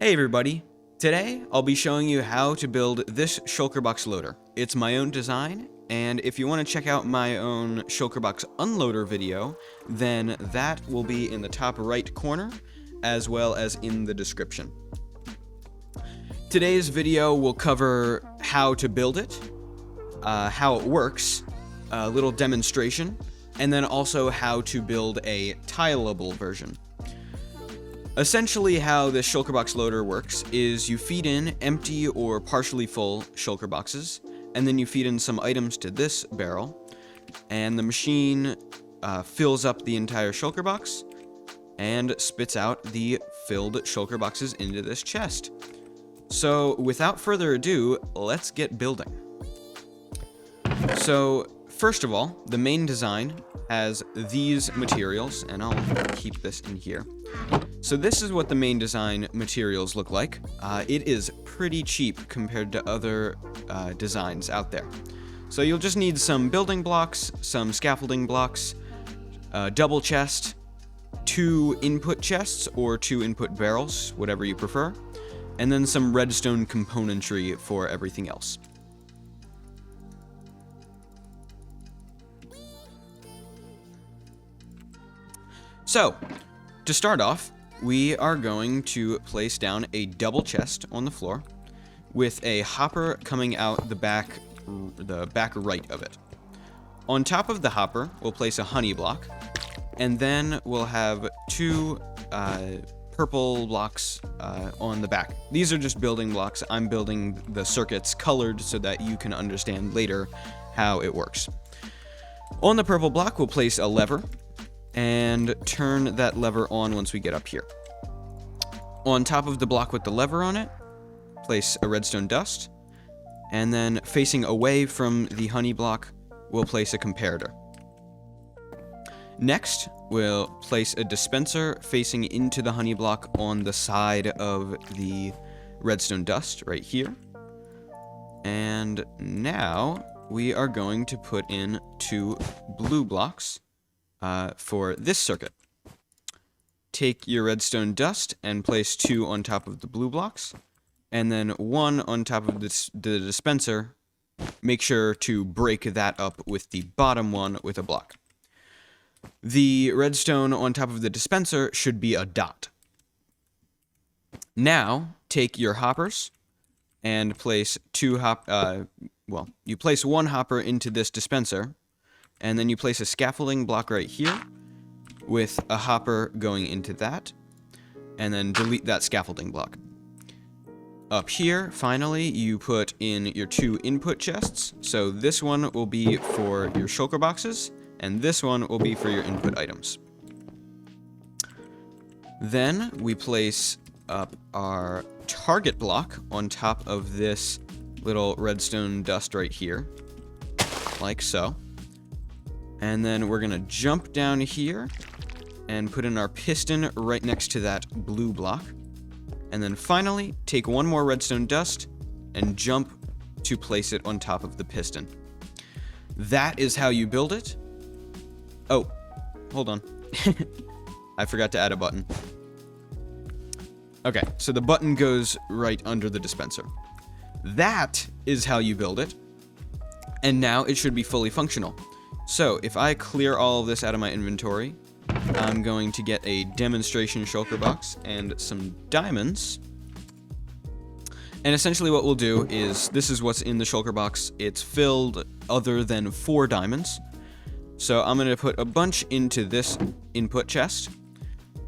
Hey everybody! Today I'll be showing you how to build this Shulker box loader. It's my own design, and if you want to check out my own Shulker box unloader video, then that will be in the top right corner, as well as in the description. Today's video will cover how to build it, how it works, a little demonstration, and then also how to build a tileable version. Essentially, how this Shulker box loader works is you feed in empty or partially full Shulker boxes, and then you feed in some items to this barrel, and the machine fills up the entire Shulker box and spits out the filled Shulker boxes into this chest. So, without further ado, let's get building. So, first of all, the main design has these materials, and I'll keep this in here. So this is what the main design materials look like. It is pretty cheap compared to other designs out there. So you'll just need some building blocks, some scaffolding blocks, a double chest, 2 input chests or 2 input barrels, whatever you prefer, and then some redstone componentry for everything else. So, to start off, we are going to place down a double chest on the floor with a hopper coming out the back right of it. On top of the hopper, we'll place a honey block, and then we'll have 2 purple blocks on the back. These are just building blocks. I'm building the circuits colored so that you can understand later how it works. On the purple block, we'll place a lever and turn that lever on once we get up here. On top of the block with the lever on it, place a redstone dust, and then facing away from the honey block, we'll place a comparator. Next, we'll place a dispenser facing into the honey block on the side of the redstone dust right here. And now we are going to put in 2 blue blocks for this circuit. Take your redstone dust and place 2 on top of the blue blocks, and then 1 on top of the dispenser. Make sure to break that up with the bottom one with a block. The redstone on top of the dispenser should be a dot. Now, take your hoppers and place you place 1 hopper into this dispenser, and then you place a scaffolding block right here with a hopper going into that, and then delete that scaffolding block. Up here, finally, you put in your 2 input chests. So this one will be for your Shulker boxes, and this one will be for your input items. Then we place up our target block on top of this little redstone dust right here, like so. And then we're gonna jump down here and put in our piston right next to that blue block. And then finally, take 1 more redstone dust and jump to place it on top of the piston. That is how you build it. Oh, hold on. I forgot to add a button. Okay, so the button goes right under the dispenser. That is how you build it. And now it should be fully functional. So, if I clear all of this out of my inventory, I'm going to get a demonstration Shulker box and some diamonds. And essentially what we'll do is, this is what's in the Shulker box. It's filled other than 4 diamonds. So I'm going to put a bunch into this input chest,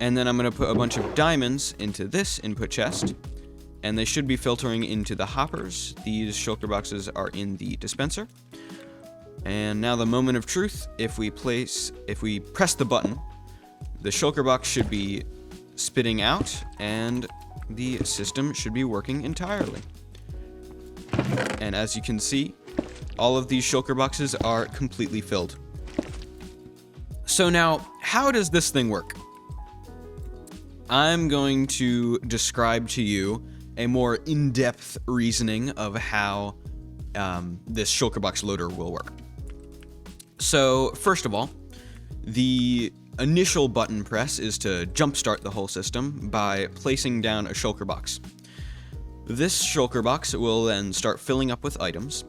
and then I'm going to put a bunch of diamonds into this input chest, and they should be filtering into the hoppers. These Shulker boxes are in the dispenser. And now the moment of truth, if we press the button, the Shulker box should be spitting out, and the system should be working entirely. And as you can see, all of these Shulker boxes are completely filled. So now, how does this thing work? I'm going to describe to you a more in-depth reasoning of how this Shulker box loader will work. So, first of all, the initial button press is to jumpstart the whole system by placing down a shulker box. This shulker box will then start filling up with items,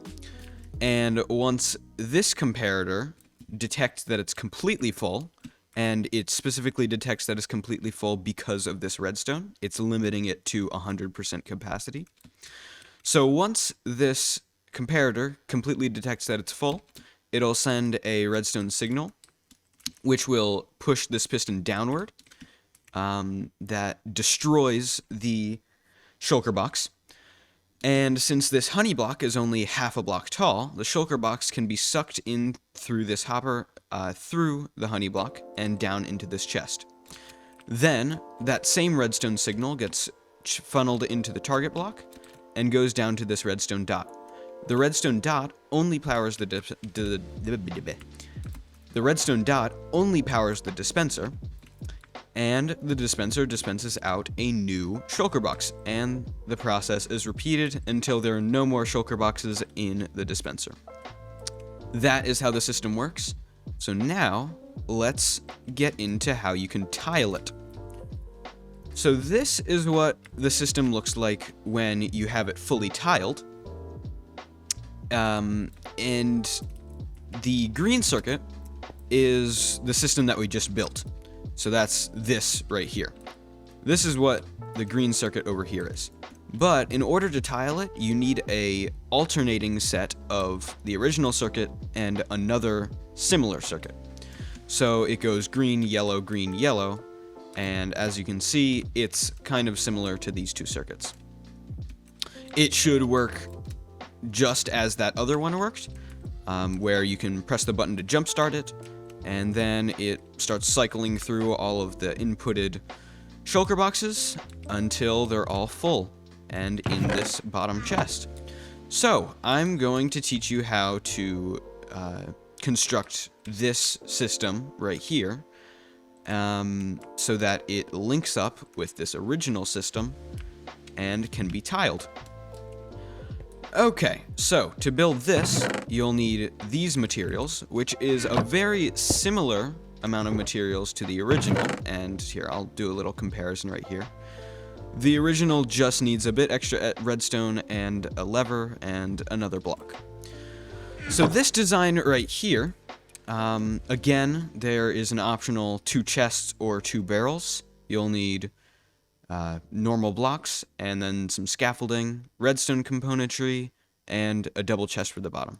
and once this comparator detects that it's completely full, and it specifically detects that it's completely full because of this redstone, it's limiting it to 100% capacity. So once this comparator completely detects that it's full, it'll send a redstone signal, which will push this piston downward, that destroys the shulker box. And since this honey block is only half a block tall, the shulker box can be sucked in through this hopper, through the honey block, and down into this chest. Then, that same redstone signal gets funneled into the target block, and goes down to this redstone dot. The redstone dot only powers the redstone dot only powers the dispenser, and the dispenser dispenses out a new shulker box, and the process is repeated until there are no more shulker boxes in the dispenser. That is how the system works. So now, let's get into how you can tile it. So this is what the system looks like when you have it fully tiled. And the green circuit is the system that we just built. So that's this right here. This is what the green circuit over here is. But in order to tile it, you need a alternating set of the original circuit and another similar circuit. So it goes green, yellow, and as you can see, it's kind of similar to these two circuits. It should work just as that other one worked, where you can press the button to jumpstart it, and then it starts cycling through all of the inputted shulker boxes until they're all full and in this bottom chest. So I'm going to teach you how to construct this system right here, so that it links up with this original system and can be tiled. Okay, so to build this, you'll need these materials, which is a very similar amount of materials to the original, and here, I'll do a little comparison right here. The original just needs a bit extra redstone and a lever and another block. So this design right here, again, there is an optional 2 chests or 2 barrels. You'll need normal blocks, and then some scaffolding, redstone componentry, and a double chest for the bottom.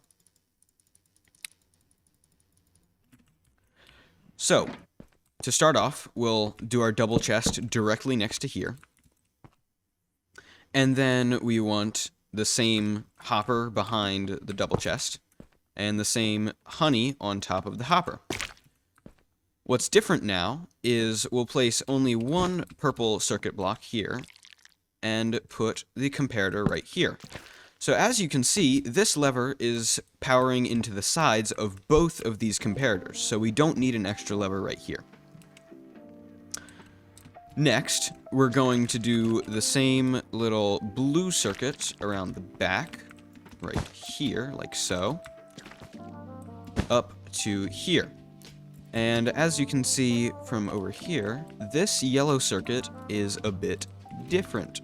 So, to start off, we'll do our double chest directly next to here. And then we want the same hopper behind the double chest, and the same honey on top of the hopper. What's different now is we'll place only one purple circuit block here and put the comparator right here. So as you can see, this lever is powering into the sides of both of these comparators, so we don't need an extra lever right here. Next, we're going to do the same little blue circuit around the back, right here, like so, up to here. And as you can see from over here, this yellow circuit is a bit different.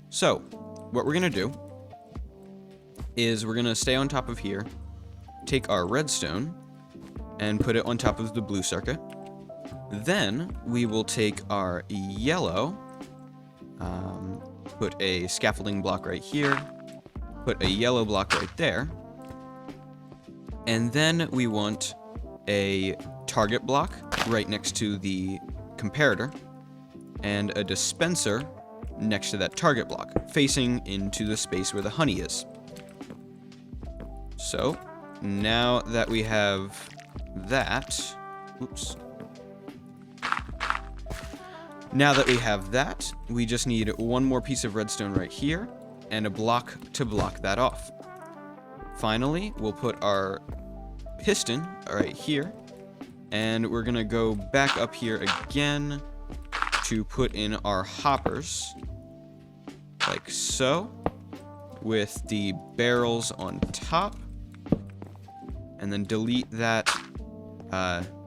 So, what we're going to do is we're going to stay on top of here, take our redstone, and put it on top of the blue circuit. Then, we will take our yellow, put a scaffolding block right here, put a yellow block right there, and then we want a target block right next to the comparator, and a dispenser next to that target block, facing into the space where the honey is. So, now that we have that, now that we have that, we just need one more piece of redstone right here, and a block to block that off. Finally, we'll put our piston right here, and we're gonna go back up here again to put in our hoppers, like so, with the barrels on top, and then delete that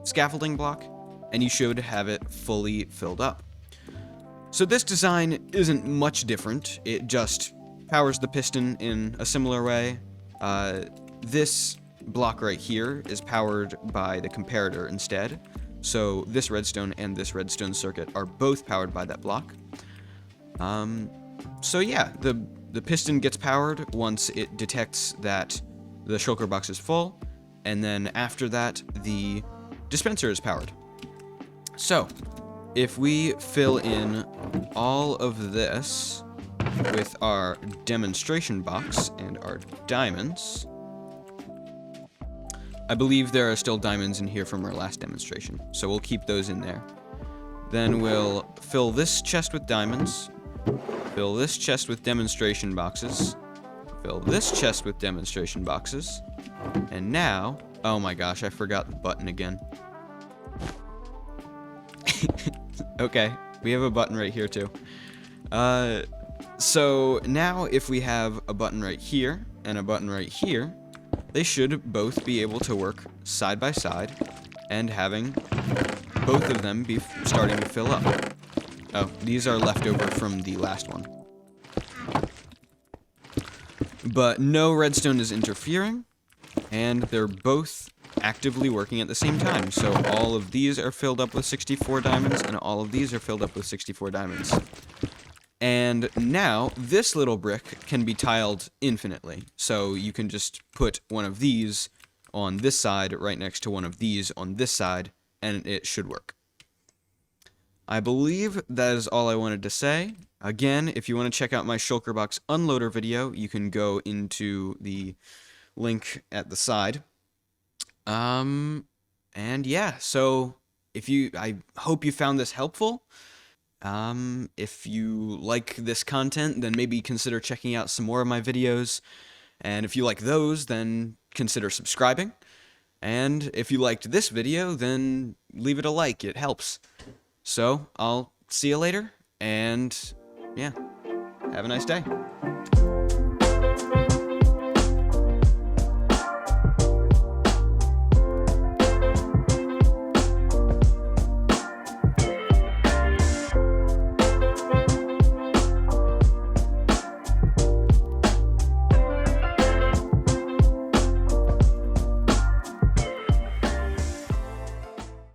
scaffolding block, and you should have it fully filled up. So this design isn't much different, it just powers the piston in a similar way. This block right here is powered by the comparator instead, so this redstone and this redstone circuit are both powered by that block. So yeah, the piston gets powered once it detects that the shulker box is full, and then after that, the dispenser is powered. So, if we fill in all of this with our demonstration box and our diamonds, I believe there are still diamonds in here from our last demonstration, so we'll keep those in there. Then we'll fill this chest with diamonds, fill this chest with demonstration boxes, fill this chest with demonstration boxes, and now, oh my gosh, I forgot the button again. Okay, we have a button right here too. So now if we have a button right here and a button right here, they should both be able to work side by side and having both of them be starting to fill up. Oh, these are left over from the last one. But no redstone is interfering, and they're both actively working at the same time. So all of these are filled up with 64 diamonds, and all of these are filled up with 64 diamonds. And now, this little brick can be tiled infinitely. So you can just put one of these on this side right next to one of these on this side, and it should work. I believe that is all I wanted to say. Again, if you want to check out my shulker box unloader video, you can go into the link at the side. And yeah, so I hope you found this helpful. If you like this content, then maybe consider checking out some more of my videos. And if you like those, then consider subscribing. And if you liked this video, then leave it a like, it helps. So, I'll see you later, and yeah, have a nice day.